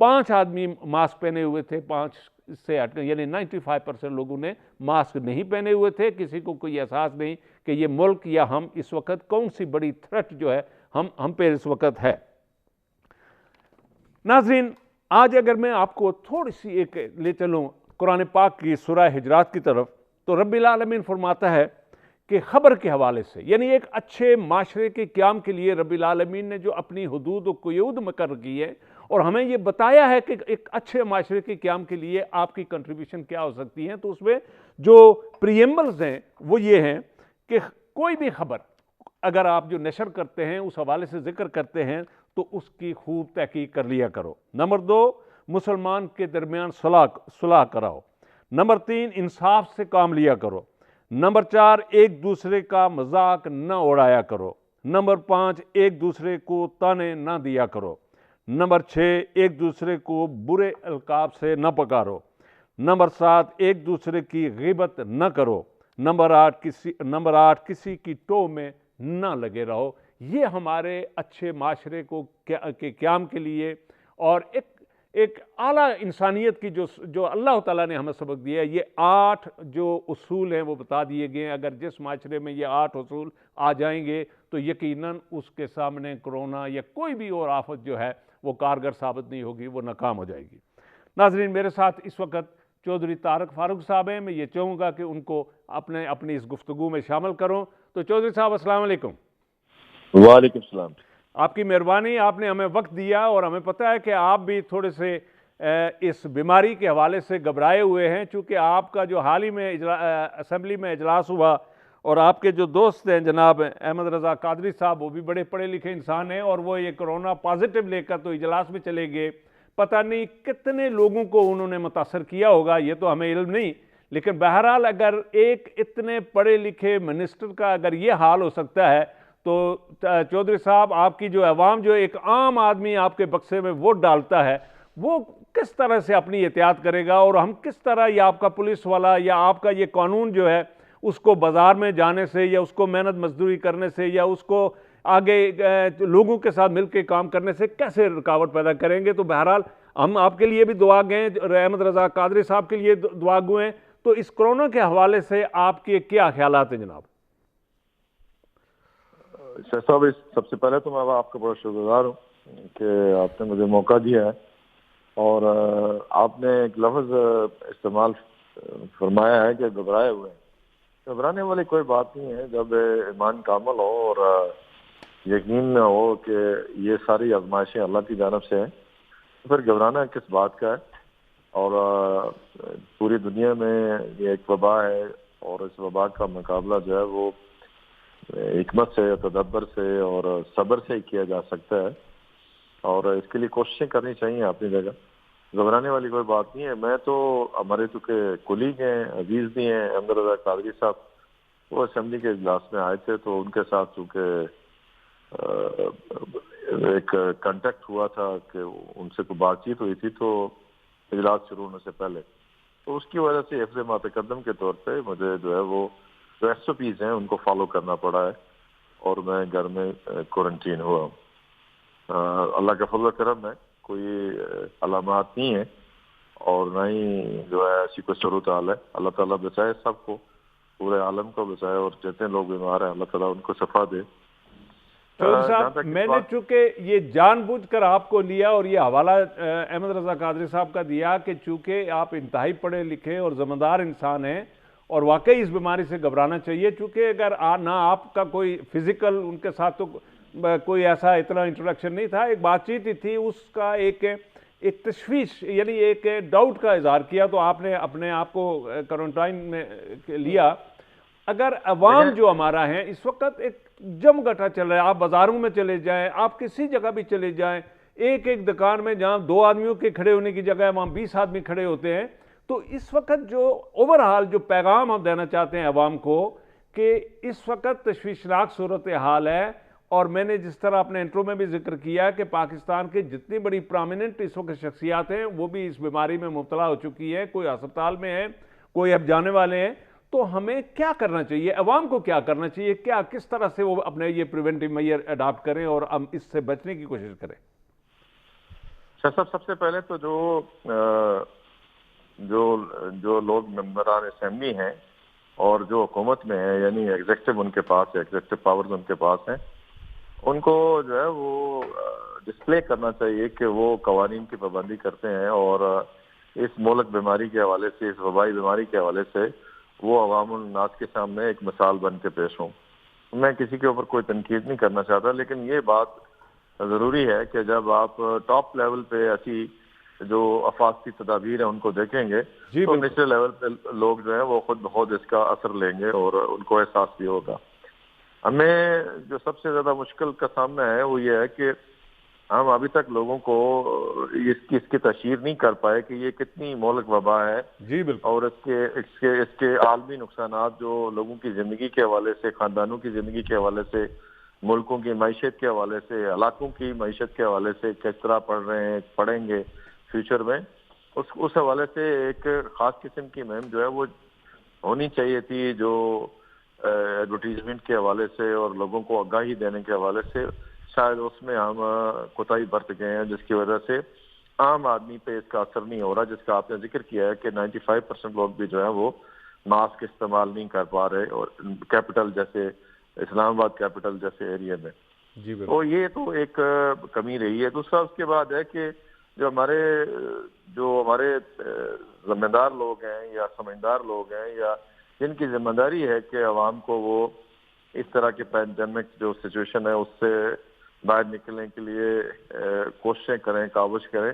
5 آدمی ماسک پہنے ہوئے تھے، 5 سے ہٹ کر، یعنی 95% لوگوں نے ماسک نہیں پہنے ہوئے تھے. کسی کو کوئی احساس نہیں کہ یہ ملک یا ہم اس وقت کون سی بڑی تھریٹ جو ہے ہم پہ اس وقت ہے. ناظرین، آج اگر میں آپ کو تھوڑی سی ایک لے چلوں قرآن پاک کی سورہ حجرات کی طرف، تو رب العالمین فرماتا ہے کہ خبر کے حوالے سے، یعنی ایک اچھے معاشرے کے قیام کے لیے رب العالمین نے جو اپنی حدود و قیود مقرر کی ہے اور ہمیں یہ بتایا ہے کہ ایک اچھے معاشرے کے قیام کے لیے آپ کی کنٹریبیوشن کیا ہو سکتی ہے، تو اس میں جو پریمبلز ہیں وہ یہ ہیں کہ کوئی بھی خبر اگر آپ جو نشر کرتے ہیں اس حوالے سے ذکر کرتے ہیں تو اس کی خوب تحقیق کر لیا کرو. نمبر 2، مسلمان کے درمیان صلح کراؤ. نمبر 3، انصاف سے کام لیا کرو. نمبر 4، ایک دوسرے کا مذاق نہ اڑایا کرو. نمبر 5، ایک دوسرے کو تانے نہ دیا کرو. نمبر 6، ایک دوسرے کو برے القاب سے نہ پکارو. نمبر 7، ایک دوسرے کی غیبت نہ کرو. نمبر 8، کسی کی ٹو میں نہ لگے رہو. یہ ہمارے اچھے معاشرے کے قیام کے لیے اور ایک اعلیٰ انسانیت کی جو اللہ تعالیٰ نے ہمیں سبق دیا ہے، یہ 8 جو اصول ہیں وہ بتا دیے گئے ہیں. اگر جس معاشرے میں یہ 8 اصول آ جائیں گے تو یقیناً اس کے سامنے کرونا یا کوئی بھی اور آفت جو ہے وہ کارگر ثابت نہیں ہوگی، وہ ناکام ہو جائے گی. ناظرین، میرے ساتھ اس وقت چودھری طارق فاروق صاحب ہیں. میں یہ چاہوں گا کہ ان کو اپنی اس گفتگو میں شامل کروں. تو چودھری صاحب، السلام علیکم. وعلیکم السلام. آپ کی مہربانی، آپ نے ہمیں وقت دیا اور ہمیں پتہ ہے کہ آپ بھی تھوڑے سے اس بیماری کے حوالے سے گھبرائے ہوئے ہیں، چونکہ آپ کا جو حال ہی میں اسمبلی میں اجلاس ہوا اور آپ کے جو دوست ہیں جناب احمد رضا قادری صاحب، وہ بھی بڑے پڑھے لکھے انسان ہیں اور وہ یہ کرونا پازیٹیو لے کر تو اجلاس میں چلے گئے. پتہ نہیں کتنے لوگوں کو انہوں نے متاثر کیا ہوگا، یہ تو ہمیں علم نہیں، لیکن بہرحال اگر ایک اتنے پڑھے لکھے منسٹر کا اگر یہ حال ہو سکتا ہے تو چودھری صاحب، آپ کی جو عوام، جو ایک عام آدمی آپ کے بکسے میں ووٹ ڈالتا ہے، وہ کس طرح سے اپنی احتیاط کرے گا اور ہم کس طرح یا آپ کا پولیس والا یا آپ کا یہ قانون جو ہے اس کو بازار میں جانے سے یا اس کو محنت مزدوری کرنے سے یا اس کو آگے لوگوں کے ساتھ مل کے کام کرنے سے کیسے رکاوٹ پیدا کریں گے؟ تو بہرحال ہم آپ کے لیے بھی دعا گئیں، احمد رضا قادری صاحب کے لیے دعا گوئیں. تو اس کرونا کے حوالے سے آپ کے کیا خیالات ہیں جناب؟ شیخ صاحب، سب سے پہلے تو میں آپ کا بہت شکر گزار ہوں کہ آپ نے مجھے موقع دیا ہے اور آپ نے ایک لفظ استعمال فرمایا ہے کہ گھبرائے ہوئے ہیں. گھبرانے والی کوئی بات نہیں ہے. جب ایمان کامل ہو اور یقین ہو کہ یہ ساری آزمائشیں اللہ کی جانب سے ہیں تو پھر گھبرانا کس بات کا ہے. اور پوری دنیا میں یہ ایک وبا ہے اور اس وبا کا مقابلہ جو ہے وہ حکمت سے، تدبر سے اور صبر سے ہی کیا جا سکتا ہے اور اس کے لیے کوششیں کرنی چاہیے اپنی جگہ. گھبرانے والی کوئی بات نہیں ہے. میں تو ہمارے چونکہ کولیگ ہیں، عزیز بھی ہیں، احمد رضا قادری صاحب، وہ اسمبلی کے اجلاس میں آئے تھے تو ان کے ساتھ چونکہ ایک کانٹیکٹ ہوا تھا کہ ان سے کوئی بات چیت ہوئی تھی تو اجلاس شروع ہونے سے پہلے، تو اس کی وجہ سے حفظ ما تقدم کے طور پہ مجھے جو ہے وہ جو ایس او پیز ہیں ان کو فالو کرنا پڑا ہے اور میں گھر میں کوارنٹین ہوا ہوں. اللہ کا فضل و کرم ہے، کوئی علامات نہیں ہیں اور نہ ہی جو ہے ایسی کوئی صورتحال ہے. اللہ تعالیٰ بچائے سب کو، پورے عالم کو بچائے اور جتنے لوگ بیمار ہیں اللہ تعالیٰ ان کو شفا دے. چودھری صاحب، میں نے چونکہ یہ جان بوجھ کر آپ کو لیا اور یہ حوالہ احمد رضا قادری صاحب کا دیا کہ چونکہ آپ انتہائی پڑھے لکھے اور ذمہ دار انسان ہیں اور واقعی اس بیماری سے گھبرانا چاہیے، چونکہ اگر نہ آپ کا کوئی فزیکل ان کے ساتھ تو کوئی ایسا اتنا انٹروڈکشن نہیں تھا، ایک بات چیت ہی تھی، اس کا ایک تشویش یعنی ایک ڈاؤٹ کا اظہار کیا تو آپ نے اپنے آپ کو کوارنٹائن میں لیا. اگر عوام جو ہمارا ہے اس وقت ایک جم گٹھا چل رہا ہے، آپ بازاروں میں چلے جائیں، آپ کسی جگہ بھی چلے جائیں، ایک دکان میں جہاں 2 آدمیوں کے کھڑے ہونے کی جگہ وہاں 20 آدمی کھڑے ہوتے ہیں. تو اس وقت جو اوورحال جو پیغام ہم دینا چاہتے ہیں عوام کو کہ اس وقت تشویشناک صورتحال ہے اور میں نے جس طرح اپنے انٹرو میں بھی ذکر کیا کہ پاکستان کے جتنی بڑی پرامیننٹ اس وقت شخصیات ہیں وہ بھی اس بیماری میں مبتلا ہو چکی ہے، کوئی ہسپتال میں ہے، کوئی اب جانے والے ہیں. تو ہمیں کیا کرنا چاہیے، عوام کو کیا کرنا چاہیے، کس طرح سے وہ اپنے یہ پریونٹیو میئر اڈاپٹ کریں اور ہم اس سے بچنے کی کوشش کریں؟ شاہ صاحب سب سے پہلے تو جو لوگ ممبران اسمبلی ہیں اور جو حکومت میں ہیں، یعنی ایگزیکٹو ان کے پاس ہے، ایگزیکٹو پاورز ان کے پاس ہیں، ان کو جو ہے وہ ڈسپلے کرنا چاہیے کہ وہ قوانین کی پابندی کرتے ہیں اور اس مولک بیماری کے حوالے سے، اس وبائی بیماری کے حوالے سے وہ عوام الناس کے سامنے ایک مثال بن کے پیش ہوں۔ میں کسی کے اوپر کوئی تنقید نہیں کرنا چاہتا، لیکن یہ بات ضروری ہے کہ جب آپ ٹاپ لیول پہ ایسی جو حفاظتی تدابیر ہیں ان کو دیکھیں گے تو نچلے لیول پہ لوگ جو ہیں وہ خود بخود اس کا اثر لیں گے اور ان کو احساس بھی ہوگا۔ ہمیں جو سب سے زیادہ مشکل کا سامنا ہے وہ یہ ہے کہ ہم ابھی تک لوگوں کو اس کی تشہیر نہیں کر پائے کہ یہ کتنی مہلک وبا ہے، جی بالکل، اور اس کے عالمی نقصانات جو لوگوں کی زندگی کے حوالے سے، خاندانوں کی زندگی کے حوالے سے، ملکوں کی معیشت کے حوالے سے، علاقوں کی معیشت کے حوالے سے کس طرح پڑیں گے فیوچر میں، اس حوالے سے ایک خاص قسم کی مہم جو ہے وہ ہونی چاہیے تھی، جو ایڈورٹیزمنٹ کے حوالے سے اور لوگوں کو آگاہی دینے کے حوالے سے شاید اس میں ہم کوتاہی برت گئے ہیں، جس کی وجہ سے عام آدمی پہ اس کا اثر نہیں ہو رہا، جس کا آپ نے ذکر کیا ہے کہ 95% لوگ بھی جو ہے وہ ماسک استعمال نہیں کر پا رہے، اور کیپٹل جیسے اسلام آباد کیپٹل جیسے ایریا میں، تو یہ تو ایک کمی رہی ہے۔ دوسرا اس کے بعد ہے کہ جو ہمارے ذمہ دار لوگ ہیں یا سمجھدار لوگ ہیں یا جن کی ذمہ داری ہے کہ عوام کو وہ اس طرح کے پینڈیمک جو سچویشن ہے اس سے باہر نکلنے کے لیے کوششیں کریں، کاوش کریں،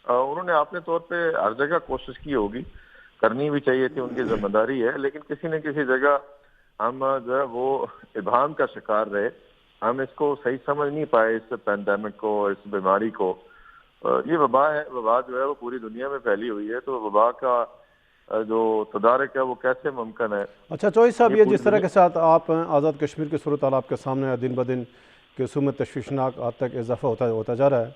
انہوں نے اپنے طور پہ ہر جگہ کوشش کی ہوگی، کرنی بھی چاہیے تھی، ان کی ذمہ داری ہے، لیکن کسی نہ کسی جگہ ہم جو ہے وہ ابہام کا شکار رہے، ہم اس کو صحیح سمجھ نہیں پائے، اس پینڈیمک کو، اس بیماری کو۔ یہ وبا ہے، وبا جو ہے وہ پوری دنیا میں پھیلی ہوئی ہے، تو وبا کا جو تدارک ہے وہ کیسے ممکن ہے؟ اچھا چوہی صاحب، یہ جس طرح کے ساتھ آپ آزاد کشمیر کی صورتحال آپ کے سامنے دن بدن قصوں میں تشویشناک حد تک اضافہ ہوتا جا رہا ہے،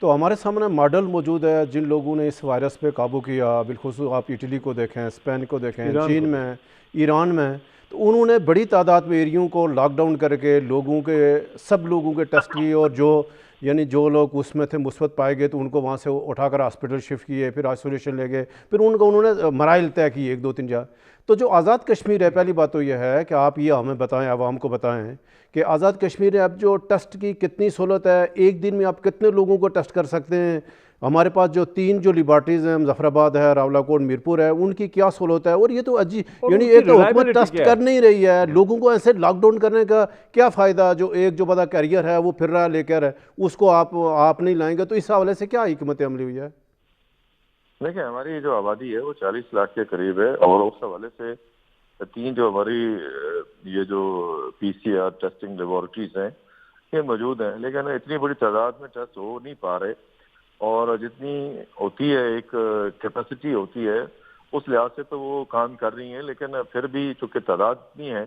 تو ہمارے سامنے ماڈل موجود ہے جن لوگوں نے اس وائرس پہ قابو کیا، بالخصوص آپ اٹلی کو دیکھیں، اسپین کو دیکھیں، چین میں، ایران میں، تو انہوں نے بڑی تعداد میں ایریوں کو لاک ڈاؤن کر کے سب لوگوں کے ٹیسٹ کیے، اور جو لوگ اس میں تھے مثبت پائے گئے تو ان کو وہاں سے اٹھا کر ہاسپٹل شفٹ کیے، پھر آئسولیشن لے گئے، پھر انہوں نے مراحل طے کیے 1 2 3 جگہ۔ تو جو آزاد کشمیر ہے، پہلی بات تو یہ ہے کہ آپ یہ ہمیں بتائیں، عوام کو بتائیں کہ آزاد کشمیر میں اب جو ٹیسٹ کی کتنی سہولت ہے، ایک دن میں آپ کتنے لوگوں کو ٹیسٹ کر سکتے ہیں؟ ہمارے پاس جو 3 لیبارٹریز ہیں، مظفر آباد ہے، راولہ کوٹ، میرپور ہے، ان کی کیا سہولت ہے؟ اور یہ تو یعنی ایک تو حکومت ٹیسٹ کر نہیں رہی ہے، لوگوں کو ایسے لاک ڈاؤن کرنے کا کیا فائدہ؟ جو بڑا کیریئر ہے وہ پھر رہا لے کر، اس کو آپ نہیں لائیں گے، تو اس حوالے سے کیا حکمت عملی ہوئی ہے؟ دیکھیں، ہماری جو آبادی ہے وہ 40 لاکھ کے قریب ہے، اور اس حوالے سے 3 جو ہماری یہ جو PCR ٹیسٹنگ لیبارٹریز ہیں یہ موجود ہیں، لیکن اتنی بڑی تعداد میں ٹیسٹ ہو نہیں پا رہے، اور جتنی ہوتی ہے ایک کیپیسٹی ہوتی ہے اس لحاظ سے تو وہ کام کر رہی ہیں، لیکن پھر بھی چونکہ تعداد اتنی ہے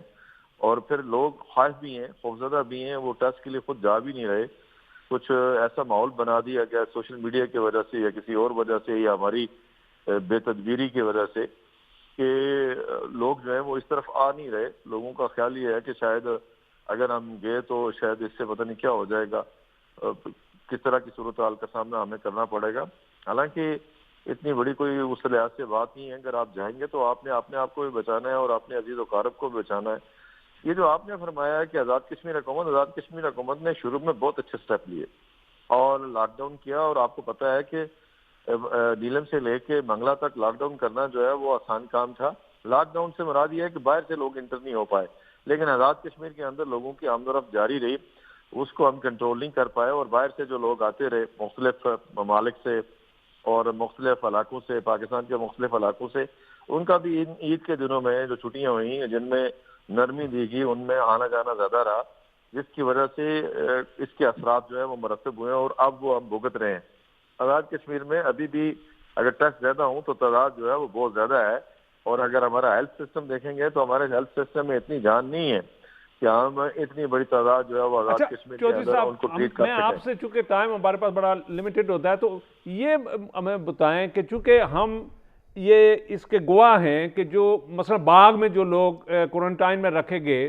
اور پھر لوگ خواہش بھی ہیں، خوفزدہ بھی ہیں، وہ ٹیسٹ کے لیے خود جا بھی نہیں رہے۔ کچھ ایسا ماحول بنا دیا گیا سوشل میڈیا کی وجہ سے یا کسی اور وجہ سے یا ہماری بے تدبیری کی وجہ سے کہ لوگ جو ہیں وہ اس طرف آ نہیں رہے۔ لوگوں کا خیال یہ ہے کہ شاید اگر ہم گئے تو شاید اس سے پتہ نہیں کیا ہو جائے گا، کس طرح کی صورتحال کا سامنا ہمیں کرنا پڑے گا۔ حالانکہ اتنی بڑی کوئی اس لحاظ سے بات نہیں ہے، اگر آپ جائیں گے تو آپ نے اپنے آپ کو بھی بچانا ہے اور اپنے عزیز و اقارب کو بھی بچانا ہے۔ یہ جو آپ نے فرمایا ہے کہ آزاد کشمیر حکومت نے شروع میں بہت اچھے سٹیپ لیے اور لاک ڈاؤن کیا، اور آپ کو پتہ ہے کہ نیلم سے لے کے منگلا تک لاک ڈاؤن کرنا جو ہے وہ آسان کام تھا۔ لاک ڈاؤن سے مراد یہ ہے کہ باہر سے لوگ انٹر نہیں ہو پائے، لیکن آزاد کشمیر کے اندر لوگوں کی آمد و رفت جاری رہی، اس کو ہم کنٹرول نہیں کر پائے، اور باہر سے جو لوگ آتے رہے مختلف ممالک سے اور مختلف علاقوں سے، پاکستان کے مختلف علاقوں سے، ان کا بھی عید کے دنوں میں جو چھٹیاں ہوئیں جن میں نرمی دی گئی ان میں آنا جانا زیادہ رہا، جس کی وجہ سے اس کے اثرات جو ہے وہ مرتب ہوئے ہیں اور اب وہ ہم بھگت رہے ہیں۔ آزاد کشمیر میں ابھی بھی اگر ٹیسٹ زیادہ ہوں تو تعداد جو ہے وہ بہت زیادہ ہے، اور اگر ہمارا ہیلتھ سسٹم دیکھیں گے تو ہمارے ہیلتھ سسٹم میں اتنی جان نہیں ہے کہ ہم اتنی بڑی تعداد جو ہے وہ آزاد کشمیر کے اندر ان کو ٹریٹ کر سکیں۔ میں آپ سے چونکہ ٹائم ہمارے پاس بڑا لمیٹڈ ہوتا ہے، تو یہ ہمیں بتائیں کہ چونکہ ہم یہ اس کے گواہ ہیں کہ جو مثلا باغ میں جو لوگ کوارنٹائن میں رکھے گئے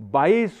22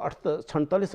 48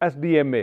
SDMA,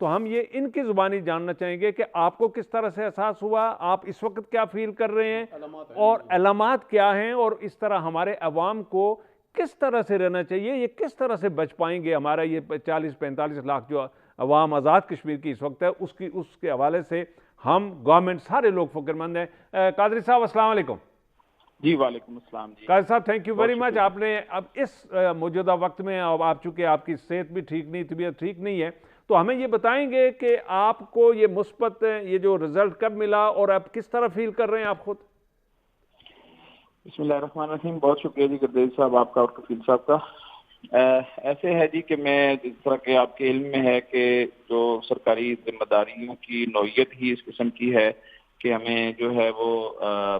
تو ہم یہ ان کی زبانی جاننا چاہیں گے کہ آپ کو کس طرح سے احساس ہوا, آپ اس وقت کیا فیل کر رہے ہیں, اور علامات کیا ہیں, اور اس طرح ہمارے عوام کو کس طرح سے رہنا چاہیے, یہ کس طرح سے بچ پائیں گے. ہمارا یہ 40-45 لاکھ جو عوام آزاد کشمیر کی اس وقت ہے, اس کے حوالے سے ہم گورنمنٹ سارے لوگ فکر مند ہیں. قادری صاحب السلام علیکم. جی وعلیکم السلام. جی قادری صاحب تھینک یو ویری مچ. آپ نے اب اس موجودہ وقت میں, اب آپ چونکہ آپ کی صحت بھی ٹھیک نہیں, طبیعت ٹھیک نہیں ہے, تو ہمیں یہ بتائیں گے کہ آپ کو یہ مثبت یہ جو رزلٹ کب ملا اور آپ کس طرح فیل کر رہے ہیں آپ خود؟ بسم اللہ الرحمن الرحیم. بہت شکریہ جی گردیز صاحب آپ کا اور کفیل صاحب کا. ایسے ہے جی کہ میں جس طرح کہ آپ کے علم میں ہے کہ جو سرکاری ذمہ داریوں کی نوعیت ہی اس قسم کی ہے کہ ہمیں جو ہے وہ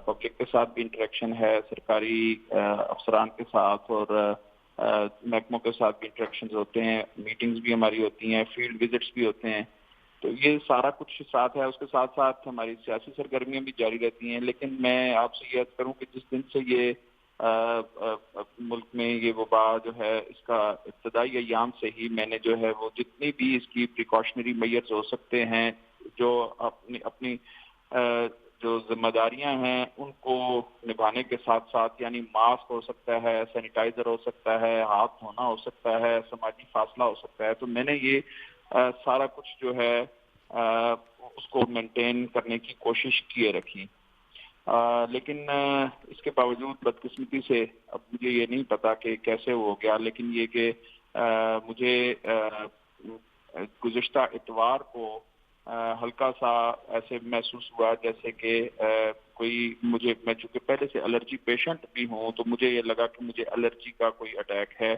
پبلک کے ساتھ بھی انٹریکشن ہے, سرکاری افسران کے ساتھ اور محکموں کے ساتھ بھی انٹریکشنز ہوتے ہیں, میٹنگز بھی ہماری ہوتی ہیں, فیلڈ وزٹس بھی ہوتے ہیں, تو یہ سارا کچھ ساتھ ہے. اس کے ساتھ ساتھ ہماری سیاسی سرگرمیاں بھی جاری رہتی ہیں. لیکن میں آپ سے یہ عرض کروں کہ جس دن سے یہ ملک میں یہ وبا جو ہے اس کا ابتدائی ایام سے ہی میں نے جو ہے وہ جتنی بھی اس کی پریکاشنری میئرز ہو سکتے ہیں, جو اپنی جو ذمہ داریاں ہیں ان کو نبھانے کے ساتھ ساتھ, یعنی ماسک ہو سکتا ہے, سینیٹائزر ہو سکتا ہے, ہاتھ دھونا ہو سکتا ہے, سماجی فاصلہ ہو سکتا ہے, تو میں نے یہ سارا کچھ جو ہے اس کو مینٹین کرنے کی کوشش کیے رکھی. لیکن اس کے باوجود بدقسمتی سے اب مجھے یہ نہیں پتا کہ کیسے ہو گیا, لیکن یہ کہ مجھے گزشتہ اتوار کو ہلکا سا ایسے محسوس ہوا جیسے کہ میں چونکہ پہلے سے الرجی پیشنٹ بھی ہوں, تو مجھے یہ لگا کہ مجھے الرجی کا کوئی اٹیک ہے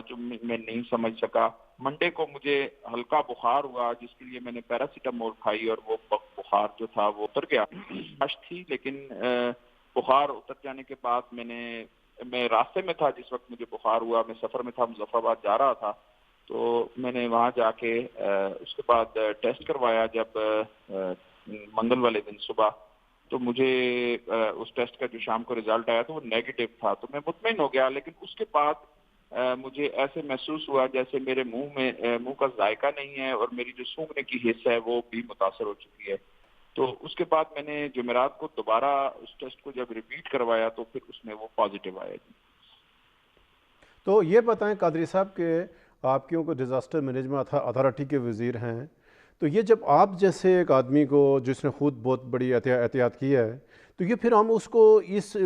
جو میں نہیں سمجھ سکا. منڈے کو مجھے ہلکا بخار ہوا جس کے لیے میں نے پیراسیٹامول کھائی اور وہ بخار جو تھا وہ اتر گیا. تھی لیکن بخار اتر جانے کے بعد میں راستے میں تھا جس وقت مجھے بخار ہوا, میں سفر میں تھا, مظفر آباد جا رہا تھا, تو میں نے وہاں جا کے اس کے بعد ٹیسٹ کروایا جب منگل والے دن صبح, تو مجھے اس ٹیسٹ کا جو شام کو رزلٹ آیا تو وہ نیگیٹو تھا, تو میں مطمئن ہو گیا. لیکن اس کے بعد مجھے ایسے محسوس ہوا جیسے میرے منہ کا ذائقہ نہیں ہے اور میری جو سونگھنے کی حس ہے وہ بھی متاثر ہو چکی ہے. تو اس کے بعد میں نے جمعرات کو دوبارہ اس ٹیسٹ کو جب ریپیٹ کروایا تو پھر اس میں وہ پازیٹیو آیا. جی تو یہ بتائیں قادری صاحب کہ آپ کیونکہ ڈیزاسٹر مینجمنٹ اتھارٹی کے وزیر ہیں, تو یہ جب آپ جیسے ایک آدمی کو جس نے خود بہت بڑی احتیاط کی ہے, تو یہ پھر ہم اس کو اس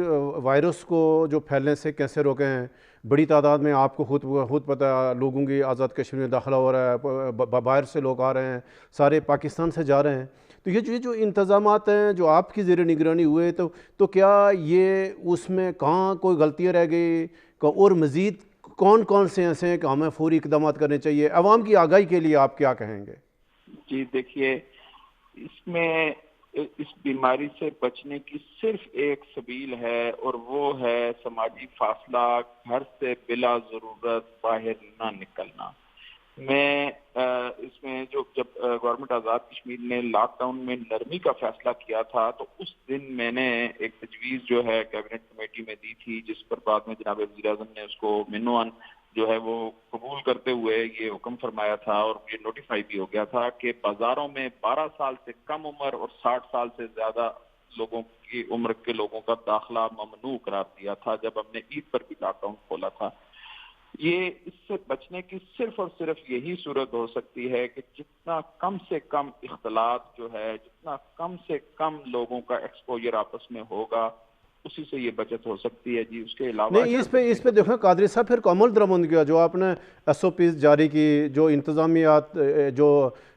وائرس کو جو پھیلنے سے کیسے روکیں ہیں؟ بڑی تعداد میں آپ کو خود پتہ لوگوں کی آزاد کشمیر میں داخلہ ہو رہا ہے, باہر سے لوگ آ رہے ہیں, سارے پاکستان سے جا رہے ہیں, تو یہ جو انتظامات ہیں جو آپ کی زیر نگرانی ہوئے, تو کیا یہ اس میں کہاں کوئی غلطیاں رہ گئی, اور مزید کون سے ایسے ہیں کہ ہمیں فوری اقدامات کرنے چاہیے؟ عوام کی آگاہی کے لیے آپ کیا کہیں گے؟ جی دیکھیے, اس میں اس بیماری سے بچنے کی صرف ایک سبیل ہے اور وہ ہے سماجی فاصلہ, گھر سے بلا ضرورت باہر نہ نکلنا. میں اس میں جب گورنمنٹ آزاد کشمیر نے لاک ڈاؤن میں نرمی کا فیصلہ کیا تھا تو اس دن میں نے ایک تجویز جو ہے کیبنٹ کمیٹی میں دی تھی, جس پر بعد میں جناب وزیر اعظم نے اس کو منوان جو ہے وہ قبول کرتے ہوئے یہ حکم فرمایا تھا اور یہ نوٹیفائی بھی ہو گیا تھا کہ بازاروں میں 12 سال سے کم عمر اور 60 سال سے زیادہ لوگوں کی عمر کے لوگوں کا داخلہ ممنوع قرار دیا تھا جب ہم نے عید پر بھی لاک ڈاؤن کھولا تھا. یہ اس سے بچنے کی صرف اور صرف یہی صورت ہو سکتی ہے کہ جتنا کم سے کم اختلاط جو ہے, جتنا کم سے کم لوگوں کا ایکسپوجر آپس میں ہوگا, اسی سے یہ بچت ہو سکتی ہے. جی اس کے علاوہ نہیں, اس پہ دیکھیں قادری صاحب, پھر عمل درآمد کیا جو آپ نے ایس او پیز جاری کی, جو انتظامیات جو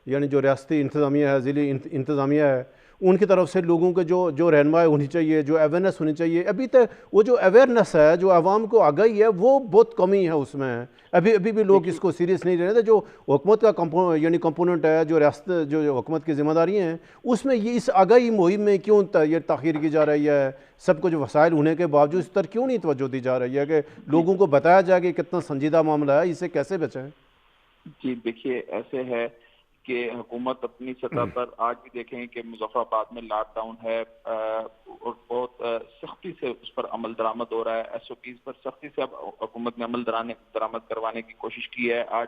یعنی جو ریاستی انتظامیہ ہے, ضلعی انتظامیہ ہے, ان کی طرف سے لوگوں کے جو رہنمائی ہونی چاہیے, جو اویئرنیس ہونی چاہیے, ابھی تک وہ جو اویئرنیس ہے, جو عوام کو آگاہی ہے, وہ بہت کمی ہے اس میں. ابھی بھی لوگ اس کو سیریس نہیں رہتے. جو حکومت کا یعنی کمپوننٹ ہے, جو ریاست جو حکومت کی ذمہ داریاں ہیں, اس میں یہ اس آگاہی مہم میں کیوں یہ تاخیر کی جا رہی ہے؟ سب کچھ وسائل ہونے کے باوجود اس طرح کیوں نہیں توجہ دی جا رہی ہے کہ لوگوں کو بتایا جائے کہ کتنا سنجیدہ معاملہ ہے, اسے کیسے بچیں؟ جی دیکھیے, ایسے ہے کہ حکومت اپنی سطح پر آج بھی دیکھیں کہ مظفر آباد میں لاک ڈاؤن ہے اور بہت سختی سے اس پر عمل درآمد ہو رہا ہے. ایس او پیز پر سختی سے اب حکومت نے عمل درآمد کروانے کی کوشش کی ہے. آج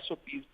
SOPs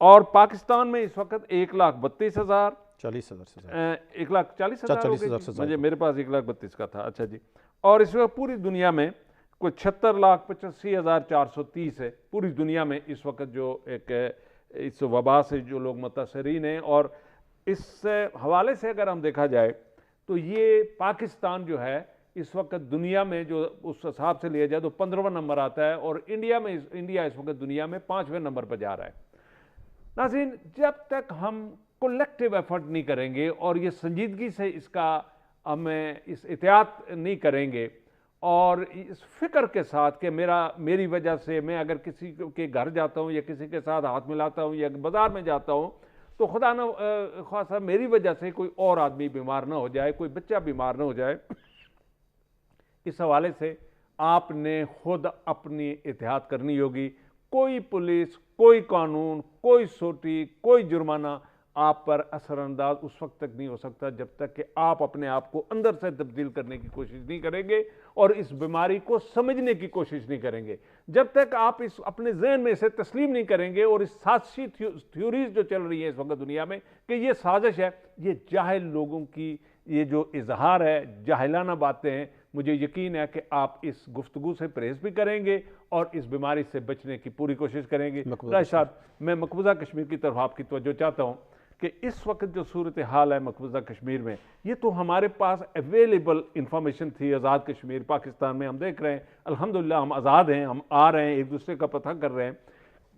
اور پاکستان میں اس وقت 1,32,000 40,000 سے زیادہ 1,40,000 ہو گئی سے جی؟ مجھے میرے پاس 1,32,000 کا تھا. اچھا جی. اور اس وقت پوری دنیا میں کوئی 76,85,430 ہے پوری دنیا میں اس وقت جو ایک اس وبا سے جو لوگ متاثرین ہیں. اور اس حوالے سے اگر ہم دیکھا جائے تو یہ پاکستان جو ہے اس وقت دنیا میں جو اس حساب سے لیا جائے تو 15واں نمبر آتا ہے، اور انڈیا اس وقت دنیا میں 5ویں نمبر پر جا رہا ہے. ناظرین، جب تک ہم کولیکٹیو ایفرٹ نہیں کریں گے اور یہ سنجیدگی سے اس کا ہمیں اس احتیاط نہیں کریں گے اور اس فکر کے ساتھ کہ میری وجہ سے میں اگر کسی کے گھر جاتا ہوں یا کسی کے ساتھ ہاتھ ملاتا ہوں یا بازار میں جاتا ہوں تو خدا نہ خواستہ میری وجہ سے کوئی اور آدمی بیمار نہ ہو جائے، کوئی بچہ بیمار نہ ہو جائے، اس حوالے سے آپ نے خود اپنی احتیاط کرنی ہوگی. کوئی پولیس، کوئی قانون، کوئی سوٹی، کوئی جرمانہ آپ پر اثر انداز اس وقت تک نہیں ہو سکتا جب تک کہ آپ اپنے آپ کو اندر سے تبدیل کرنے کی کوشش نہیں کریں گے اور اس بیماری کو سمجھنے کی کوشش نہیں کریں گے. جب تک آپ اس اپنے ذہن میں اسے تسلیم نہیں کریں گے اور اس سازشی تھیوریز جو چل رہی ہیں اس وقت دنیا میں کہ یہ سازش ہے، یہ جاہل لوگوں کی یہ جو اظہار ہے، جاہلانہ باتیں ہیں، مجھے یقین ہے کہ آپ اس گفتگو سے پرہیز بھی کریں گے اور اس بیماری سے بچنے کی پوری کوشش کریں گے. راج صاحب، میں مقبوضہ کشمیر کی طرف آپ کی توجہ چاہتا ہوں کہ اس وقت جو صورتحال ہے مقبوضہ کشمیر میں، یہ تو ہمارے پاس اویلیبل انفارمیشن تھی. آزاد کشمیر پاکستان میں ہم دیکھ رہے ہیں، الحمدللہ ہم آزاد ہیں، ہم آ رہے ہیں، ایک دوسرے کا پتہ کر رہے ہیں.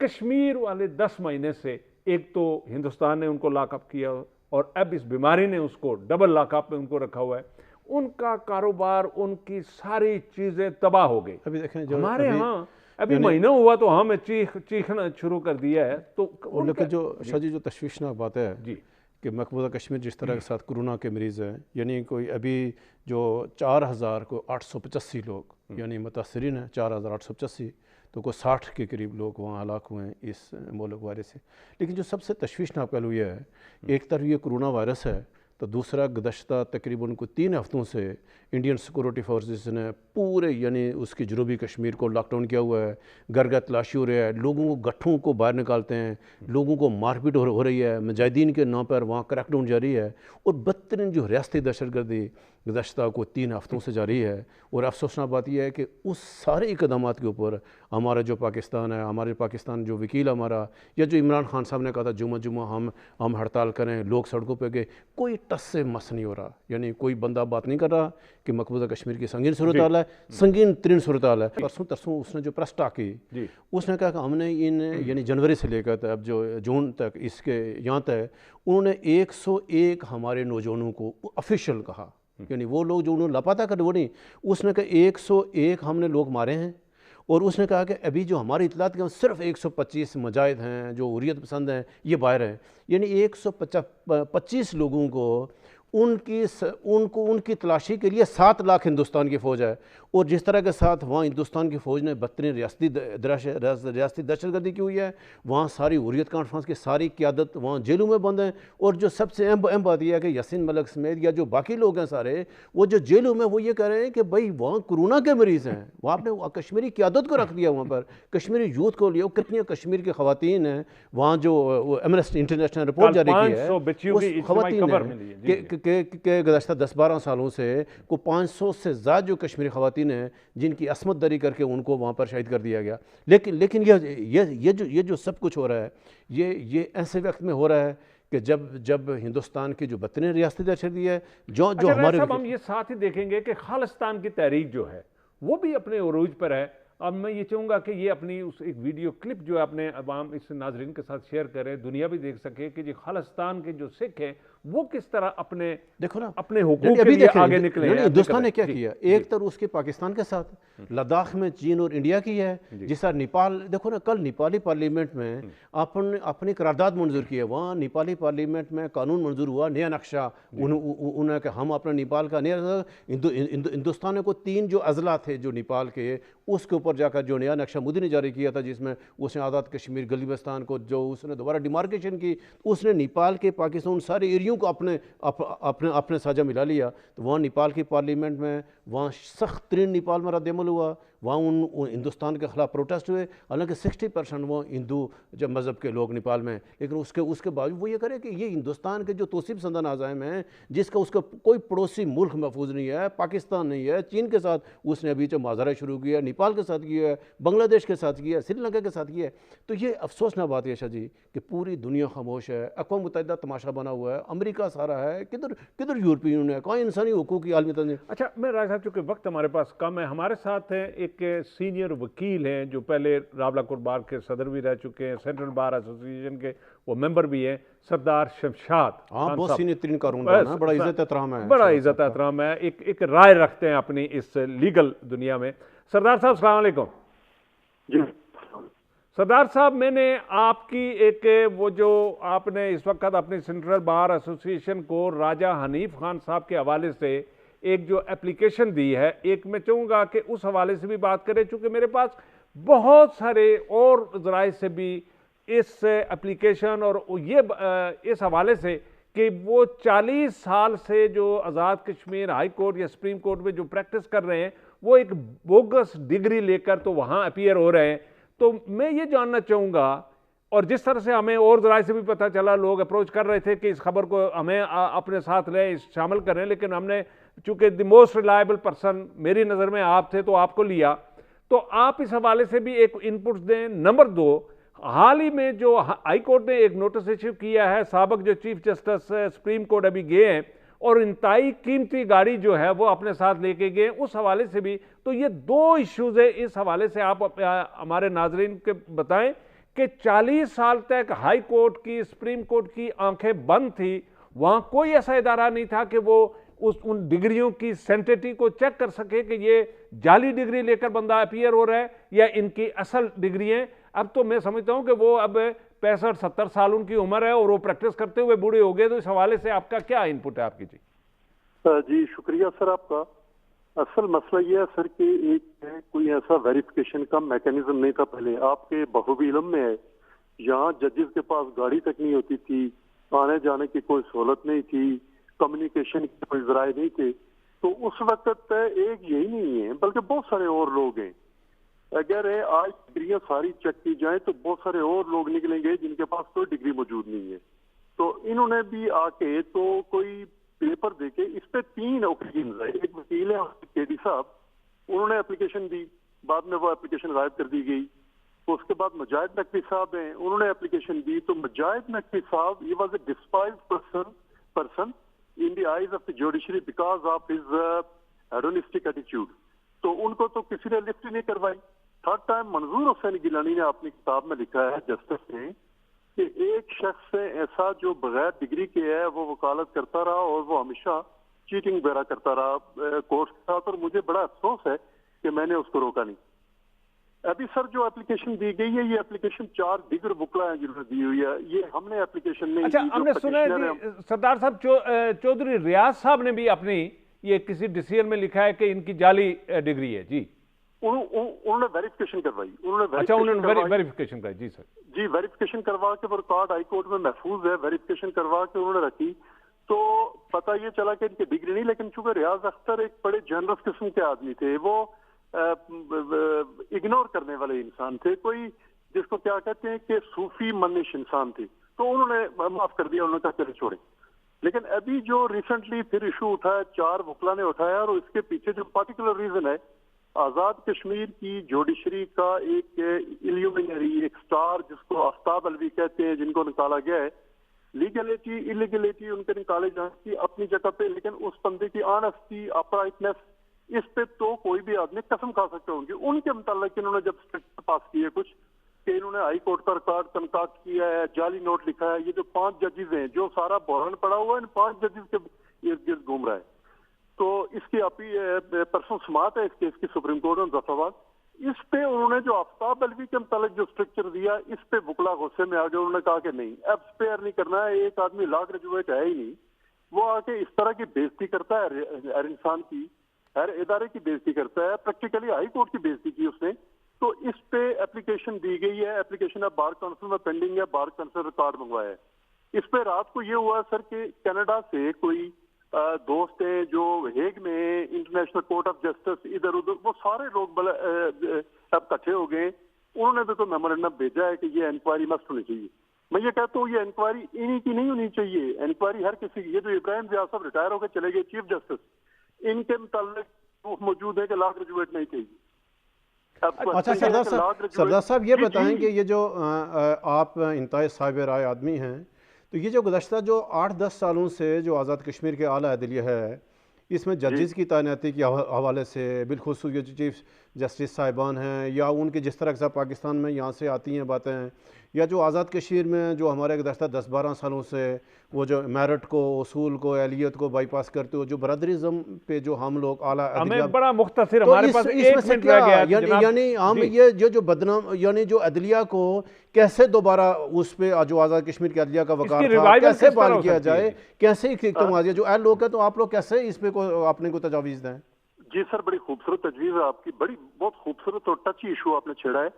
کشمیر والے 10 مہینے سے ایک تو ہندوستان نے ان کو لاک اپ کیا اور اب اس بیماری نے اس کو ڈبل لاک اپ میں ان کو رکھا ہوا ہے. ان کا کاروبار، ان کی ساری چیزیں تباہ ہو گئی. ابھی دیکھیں جو ہمارے ہاں ابھی مہینہ ہوا تو ہمیں چیخنا شروع کر دیا ہے. تو لیکن جو شاہ جی جو تشویشناک بات ہے جی کہ مقبوضہ کشمیر جس طرح کے ساتھ کرونا کے مریض ہیں، یعنی کوئی ابھی جو 4,885 لوگ یعنی متاثرین ہیں 4,885، تو کوئی 60 کے قریب لوگ وہاں ہلاک ہوئے ہیں اس مولک وائرس سے. لیکن جو سب سے تشویشناک پہلو یہ ہے، ایک طرف یہ کرونا وائرس ہے تو دوسرا گزشتہ تقریباً کوئی 3 ہفتوں سے انڈین سیکورٹی فورسز نے پورے یعنی اس کی جنوبی کشمیر کو لاک ڈاؤن کیا ہوا ہے. گھر گھر تلاشی ہو رہا ہے، لوگوں کو گٹھوں کو باہر نکالتے ہیں، لوگوں کو مار پیٹ ہو رہی ہے، مجاہدین کے نام پر وہاں کریک ڈاؤن جاری ہے اور بدترین جو ریاستی دہشت گردی گزشتہ کو 3 ہفتوں سے جاری ہے. اور افسوسناک بات یہ ہے کہ اس سارے اقدامات کے اوپر ہمارا جو پاکستان ہے، ہمارے پاکستان جو وکیل ہمارا یا جو عمران خان صاحب نے کہا تھا جمعہ ہم ہڑتال کریں، لوگ سڑکوں پہ گئے، کوئی ٹس سے مس نہیں ہو رہا. یعنی کوئی بندہ بات نہیں کر رہا کہ مقبوضہ کشمیر کی سنگین صورتحال ہے، سنگین ترین صورتحال ہے. ترسوں اس نے جو پریس ٹاک کی، اس نے کہا کہ ہم نے یعنی جنوری سے لے کر اب جو جون تک اس کے یہاں تک انہوں نے 101 ہمارے نوجوانوں کو آفیشیل کہا، یعنی وہ لوگ جو انہوں نے لاپتہ کر وہ نہیں، اس نے کہا 101 ہم نے لوگ مارے ہیں. اور اس نے کہا کہ ابھی جو ہماری اطلاعات کے صرف 125 مجاہد ہیں جو حریت پسند ہیں یہ باہر ہیں. یعنی 125 لوگوں کو ان کی تلاشی کے لیے 7 لاکھ ہندوستان کی فوج ہے. اور جس طرح کے ساتھ وہاں ہندوستان کی فوج نے بدترین ریاستی دہشت گردی کی ہوئی ہے، وہاں ساری حریت کانفرنس کی ساری قیادت وہاں جیلوں میں بند ہیں. اور جو سب سے اہم بات یہ ہے کہ یاسین ملک سمیت یا جو باقی لوگ ہیں سارے وہ جو جیلوں میں وہ یہ کہہ رہے ہیں کہ بھائی وہاں کرونا کے مریض ہیں، وہاں آپ نے کشمیری قیادت کو رکھ دیا، وہاں پر کشمیری یوتھ کو لیا. کتنی کشمیر کی خواتین ہیں وہاں جو ایمنسٹی انٹرنیشنل رپورٹ جاری کی ہے، اس خواتین ہیں کہ گزشتہ 10-12 سالوں سے کو 500 سے زیادہ جو کشمیری خواتین ہیں جن کی عصمت دری کر کے ان کو وہاں پر شہید کر دیا گیا. لیکن یہ جو سب کچھ ہو رہا ہے یہ ایسے وقت میں ہو رہا ہے کہ جب ہندوستان کی جو بدترین ریاستی دہشت گردی ہے جو ہمارے ہم یہ ساتھ ہی دیکھیں گے کہ خالصتان کی تحریک جو ہے وہ بھی اپنے عروج پر ہے. اب میں یہ چاہوں گا کہ یہ اپنی اس ایک ویڈیو کلپ جو اپنے عوام اس ناظرین کے ساتھ شیئر کریں، دنیا بھی دیکھ سکے کہ خالصتان کے جو سکھ ہیں وہ کس طرح اپنے حقوق کے لیے آگے نکلے ہیں. ہندوستان نے کیا کیا، ایک طرف اس کے پاکستان کے ساتھ لداخ میں چین اور انڈیا کی ہے، جس طرح نیپال دیکھو نا، کل نیپالی پارلیمنٹ میں اپنی قرارداد منظور کی ہے. وہاں نیپالی پارلیمنٹ میں قانون منظور ہوا، نیا نقشہ انہوں نے کہ ہم اپنا نیپال کا نیا ہندوستان کو 3 جو اضلاع تھے جو نیپال کے اس کے اوپر جا کر جو نیا نقشہ مودی نے جاری کیا تھا جس میں اس نے آزاد کشمیر گلگتستان کو جو اس نے دوبارہ ڈیمارکیشن کی، اس نے نیپال کے پاکستان سارے ایریوں کو اپنے ساجھا ملا لیا. تو وہاں نیپال کی پارلیمنٹ میں وہاں سخت ترین نیپال میں رد عمل ہوا. وہاں ان ہندوستان کے خلاف پروٹیسٹ ہوئے، حالانکہ 60% وہ ہندو جب مذہب کے لوگ نیپال میں، لیکن اس کے باوجود وہ یہ کرے کہ یہ ہندوستان کے جو توسیع پسندان عزائم ہیں، جس کا اس کا کوئی پڑوسی ملک محفوظ نہیں ہے، پاکستان نہیں ہے، چین کے ساتھ اس نے ابھی جو مظاہرہ شروع کیا ہے، نیپال کے ساتھ کیا ہے، بنگلہ دیش کے ساتھ کیا ہے، سری لنکا کے ساتھ کیا ہے، تو یہ افسوسناک بات ہے شاہ جی کہ پوری دنیا خاموش ہے، اقوام متحدہ تماشا بنا ہوا ہے، امریکہ سارا ہے، کدھر یورپی یونین ہے، کہاں انسانی حقوق کی عالمی تنظیم۔ اچھا میں راج صاحب چونکہ وقت ہمارے پاس کم ہے، ہمارے ساتھ ہیں ایک سینئر وکیل ہیں جو پہلے راولاکوٹ بار کے صدر بھی رہ چکے ہیں، سینٹرل بار ایسوسی ایشن کے وہ ممبر بھی ہیں، سردار شمشاد ہاں خان بہت صاحب۔ سینئر ترین قانون ہے، بڑا عزت احترام ہے، بڑا عزت احترام ہے، ایک رائے رکھتے ہیں اپنی اس لیگل دنیا میں۔ سردار صاحب السلام علیکم۔ جی سردار صاحب، میں نے آپ کی ایک وہ جو آپ نے اس وقت اپنی سینٹرل بار ایسوسی ایشن کو راجہ حنیف خان صاحب کے حوالے سے ایک جو اپلیکیشن دی ہے، ایک میں چاہوں گا کہ اس حوالے سے بھی بات کریں، چونکہ میرے پاس بہت سارے اور ذرائع سے بھی اس اپلیکیشن اور یہ اس حوالے سے کہ وہ 40 سال سے جو آزاد کشمیر ہائی کورٹ یا سپریم کورٹ میں جو پریکٹس کر رہے ہیں، وہ ایک بوگس ڈگری لے کر تو وہاں اپیئر ہو رہے ہیں۔ تو میں یہ جاننا چاہوں گا، اور جس طرح سے ہمیں اور ذرائع سے بھی پتہ چلا، لوگ اپروچ کر رہے تھے کہ اس خبر کو ہمیں اپنے ساتھ لیں، شامل کریں، لیکن ہم نے چونکہ دی موسٹ ریلائبل پرسن میری نظر میں آپ تھے تو آپ کو لیا، تو آپ اس حوالے سے بھی ایک انپٹس دیں۔ نمبر 2، حال ہی میں جو ہائی کورٹ نے ایک نوٹس ایشو کیا ہے، سابق جو چیف جسٹس سپریم کورٹ ابھی گئے ہیں اور انتہائی قیمتی گاڑی جو ہے وہ اپنے ساتھ لے کے گئے، اس حوالے سے بھی، تو یہ 2 ایشوز ہیں، اس حوالے سے آپ ہمارے ناظرین کے بتائیں کہ 40 سال تک ہائی کورٹ کی، سپریم کورٹ کی آنکھیں بند تھی، وہاں کوئی ایسا ادارہ نہیں تھا کہ وہ ان ڈگریوں کی سینٹیٹی کو چیک کر سکے کہ یہ جعلی ڈگری لے کر بندہ اپیئر ہو رہا ہے یا ان کی اصل ڈگری ہیں۔ اب تو میں سمجھتا ہوں کہ وہ اب 65-70 سال ان کی عمر ہے اور وہ پریکٹس کرتے ہوئے بوڑھے ہو گئے، تو اس حوالے سے آپ کا کیا انپٹ ہے آپ کی؟ جی شکریہ سر آپ کا۔ اصل مسئلہ یہ ہے سر کہ ایک کوئی ایسا ویریفیکیشن کا میکینزم نہیں تھا پہلے، آپ کے بخوبی علم میں ہے، یہاں ججز کے پاس گاڑی تک نہیں ہوتی تھی، آنے جانے کی کوئی سہولت نہیں تھی، کمیونیکیشن کے کوئی ذرائع نہیں تھے، تو اس وقت ایک یہی نہیں ہے بلکہ بہت سارے اور لوگ ہیں۔ اگر آج ڈگریاں ساری چیک کی جائیں تو بہت سارے اور لوگ نکلیں گے جن کے پاس کوئی ڈگری موجود نہیں ہے، تو انہوں نے بھی آ کے تو کوئی پیپر دے کے اس پہ 3 اوکیزنز ہے۔ ایک وکیل ہے کے ڈی صاحب، انہوں نے اپلیکیشن دی، بعد میں وہ اپلیکیشن غائب کر دی گئی۔ اس کے بعد مجاہد نقوی صاحب ہیں، انہوں نے اپلیکیشن دی، تو مجاہد نقوی صاحب یہ was a ڈسپائزڈ person in the eyes of the judiciary because of his hedonistic attitude، تو ان کو تو کسی نے لفٹ ہی نہیں کروائی۔ تھرڈ ٹائم منظور حسین گیلانی نے اپنی کتاب میں لکھا ہے جسٹس نے کہ ایک شخص سے ایسا جو بغیر ڈگری کے ہے وہ وکالت کرتا رہا اور وہ ہمیشہ چیٹنگ وغیرہ کرتا رہا کورٹ کے ساتھ، اور مجھے بڑا افسوس ہے کہ میں نے اس کو روکا نہیں۔ ابھی سر جو اپلیکیشن دی گئی ہے، یہ اپلیکیشن 4 دیگر وکلا ہیں جنہوں نے دی ہوئی ہے، یہ ہم نے اپلیکیشن نہیں اچھا دی۔ ہم نے سنا ہے جی سردار صاحب، چودھری ریاض صاحب نے بھی اپنی یہ کسی ڈیسیژن میں لکھا ہے کہ ان کی جعلی ڈگری ہے۔ جی انہوں نے ویریفیکیشن کروائی، اچھا انہوں نے ویریفیکیشن کرائی، جی سر جی ویریفیکیشن کروا کے وہ ریکارڈ ہائی کورٹ میں محفوظ ہے، ویریفیکیشن کروا کے انہوں نے رکھی، تو پتہ یہ چلا کہ ان کی ڈگری نہیں، لیکن چونکہ ریاض اختر ایک بڑے جنرس قسم کے آدمی تھے، وہ اگنور کرنے والے انسان تھے، کوئی جس کو کیا کہتے ہیں کہ صوفی منش انسان تھے، تو انہوں نے معاف کر دیا، انہوں نے کہا چلے چھوڑے۔ لیکن ابھی جو ریسنٹلی پھر ایشو اٹھایا، 4 وکلا نے اٹھایا، اور اس کے پیچھے جو پارٹیکولر ریزن ہے، آزاد کشمیر کی جوڈیشری کا ایک ایلیومینری، ایک سٹار جس کو آفتاب الوی کہتے ہیں، جن کو نکالا گیا ہے، لیگلٹی انلیگلٹی ان کے نکالے جانے کی اپنی جگہ پہ، لیکن اس بندے کی آنیسٹی، اپرائٹنس، اس پہ تو کوئی بھی آدمی قسم کھا سکتے ہوں گے۔ ان کے متعلق انہوں نے جب اسٹرکچر پاس کیے کچھ کہ انہوں نے ہائی کورٹ کا ریکارڈ کنکاکٹ کیا ہے، جعلی نوٹ لکھا ہے، یہ جو 5 ججز ہیں، جو سارا بحران پڑا ہوا ہے ان 5 ججز کے ارد گرد گھوم رہا ہے، تو اس کی پرسوں سماعت ہے اس کیس کی سپریم کورٹ میں مظفر آباد، اس پہ انہوں نے جو آفتاب الوی کے متعلق جو اسٹرکچر دیا، اس پہ وکلا غصے میں آ گئے، انہوں نے کہا کہ نہیں، اب اسپیئر نہیں کرنا ہے، ایک آدمی لا گریجویٹ ہے ہی نہیں، وہ آ کے اس طرح کی بےزتی کرتا ہے ہر انسان کی، ہر ادارے کی بےزتی کرتا ہے، پریکٹیکلی ہائی کورٹ کی بےزتی کی اس نے، تو اس پہ اپلیکیشن دی گئی ہے، اپلیکیشن اب بار کونسل میں پینڈنگ ہے، بار کونسل ریکارڈ منگوایا ہے۔ اس پہ رات کو یہ ہوا سر کہ کینیڈا سے کوئی دوست ہیں جو ہیگ میں انٹرنیشنل کورٹ آف جسٹس ادھر ادھر، وہ سارے لوگ اب کٹھے ہو گئے. انہوں نے تو میمورنڈم بھیجا ہے کہ یہ انکوائری مسٹ ہونی چاہیے. میں یہ کہتا ہوں یہ انکوائری انہی کی نہیں ہونی چاہیے، انکوائری ہر کسی کی. یہ جو ابراہیم ضیاء صاحب ریٹائر ہو کے چلے گئے چیف جسٹس، ان کے متعلق موجود ہے کہ لا گریجویٹ نہیں چاہیے. اچھا سردار صاحب یہ بتائیں کہ یہ جو آپ انتہائی صاحب رائے آدمی ہیں، تو یہ جو گزشتہ جو 8-10 سالوں سے جو آزاد کشمیر کے اعلیٰ عدلیہ ہے، اس میں ججز کی تعیناتی کے حوالے سے بالخصوص یہ جو چیف جسٹس صاحبان ہیں، یا ان کے جس طرح سے پاکستان میں یہاں سے آتی ہیں باتیں، یا جو آزاد کشمیر میں جو ہمارے گزشتہ 10-12 سالوں سے وہ جو میرٹ کو، اصول کو، اہلیت کو بائی پاس کرتے ہو، جو برادریزم پہ جو ہم لوگ اعلیٰ عدلیہ، ہمیں بڑا مختصر، ہمارے پاس ایک منٹ رہ گیا ہے، یعنی ہم یہ جو بدنام، یعنی جو عدلیہ کو کیسے دوبارہ اس پہ جو آزاد کشمیر کے عدلیہ کا وقار تھا کیسے بحال کیا جائے، کیسے اقدام جو اہل لوگ ہیں تو آپ لوگ کیسے اس پہ اپنے کو تجاویز دیں؟ جی سر، بڑی خوبصورت تجویز ہے آپ کی، بہت خوبصورت اور ٹچی ایشو آپ نے چھیڑا ہے.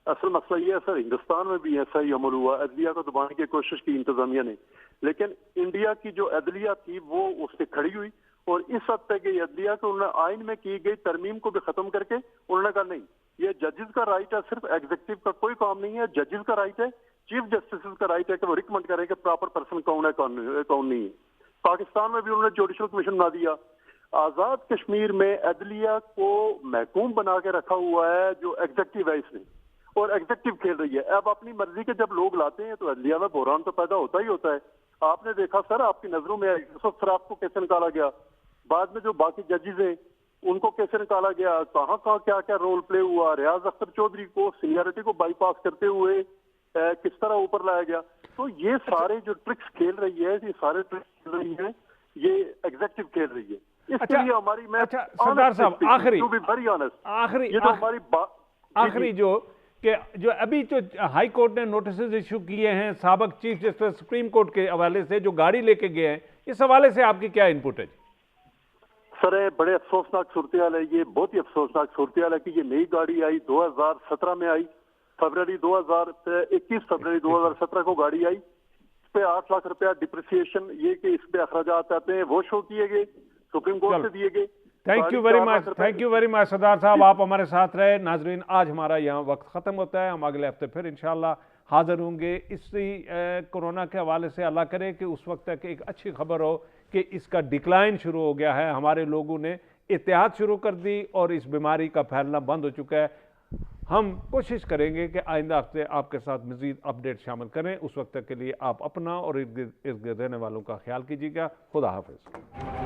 اصل مسئلہ یہ ہے سر، ہندوستان میں بھی ایسا ہی عمل ہوا، عدلیہ کو دبانے کی کوشش کی انتظامیہ نے، لیکن انڈیا کی جو عدلیہ تھی وہ اس پہ کھڑی ہوئی، اور اس حد تک یہ عدلیہ کو انہوں نے آئین میں کی گئی ترمیم کو بھی ختم کر کے انہوں نے کہا نہیں، یہ ججز کا رائٹ ہے، صرف ایگزیکٹو کا کوئی کام نہیں ہے، ججز کا رائٹ ہے، چیف جسٹس کا رائٹ ہے کہ وہ ریکمنڈ کرے کہ پراپر پرسن کون ہے کون نہیں ہے. پاکستان میں بھی انہوں نے جوڈیشل کمیشن بنا دیا. آزاد کشمیر میں عدلیہ کو محکوم بنا کے رکھا ہوا ہے جو ایگزیکٹو ہے اس نے، اور ایگزیکٹو کھیل رہی ہے. اب اپنی مرضی کے جب لوگ لاتے ہیں تو عدلیہ میں بحران تو پیدا ہوتا ہی ہوتا ہے. آپ نے دیکھا سر، آپ کی نظروں میں یوسف سراف کو کیسے نکالا گیا، بعد میں جو باقی ججز ہیں ان کو کیسے نکالا گیا، کہاں کہاں کیا کیا رول پلے ہوا، ریاض اختر چودھری کو سینئرٹی کو بائی پاس کرتے ہوئے کس طرح اوپر لایا گیا. تو یہ سارے جو ٹرکس کھیل رہی ہے، یہ سارے ٹرکس کھیل رہی ہیں، یہ ایگزیکٹو کھیل رہی ہے. اس کے لیے ہماری، میں سردار صاحب آخری جو کہ ابھی جو ہائی کورٹ نے نوٹسز ایشو کیے ہیں سابق چیف جسٹس سپریم کورٹ کے حوالے سے جو گاڑی لے کے گئے ہیں، اس حوالے سے آپ کی کیا انپٹ ہے؟ سر بڑے افسوسناک صورتحال ہے، یہ بہت ہی افسوسناک صورتحال ہے کہ یہ نئی گاڑی آئی 2017 میں آئی، فروری 2017 کو گاڑی آئی. اس پہ 8 لاکھ روپیہ ڈپریسیشن، یہ کہ اس پہ اخراجات آتے ہیں وہ شو کیے گئے، سپریم کورٹ سے دیے گئے. تھینک یو ویری مچ سردار صاحب، آپ ہمارے ساتھ رہے. ناظرین، آج ہمارا یہاں وقت ختم ہوتا ہے، ہم اگلے ہفتے پھر انشاءاللہ حاضر ہوں گے. اسی کورونا کے حوالے سے اللہ کرے کہ اس وقت تک ایک اچھی خبر ہو کہ اس کا ڈکلائن شروع ہو گیا ہے، ہمارے لوگوں نے اتحاد شروع کر دی اور اس بیماری کا پھیلنا بند ہو چکا ہے. ہم کوشش کریں گے کہ آئندہ ہفتے آپ کے ساتھ مزید اپڈیٹ شامل کریں. اس وقت تک کے لیے آپ اپنا اور ارد گرد رہنے والوں کا خیال کیجیے گا. خدا حافظ.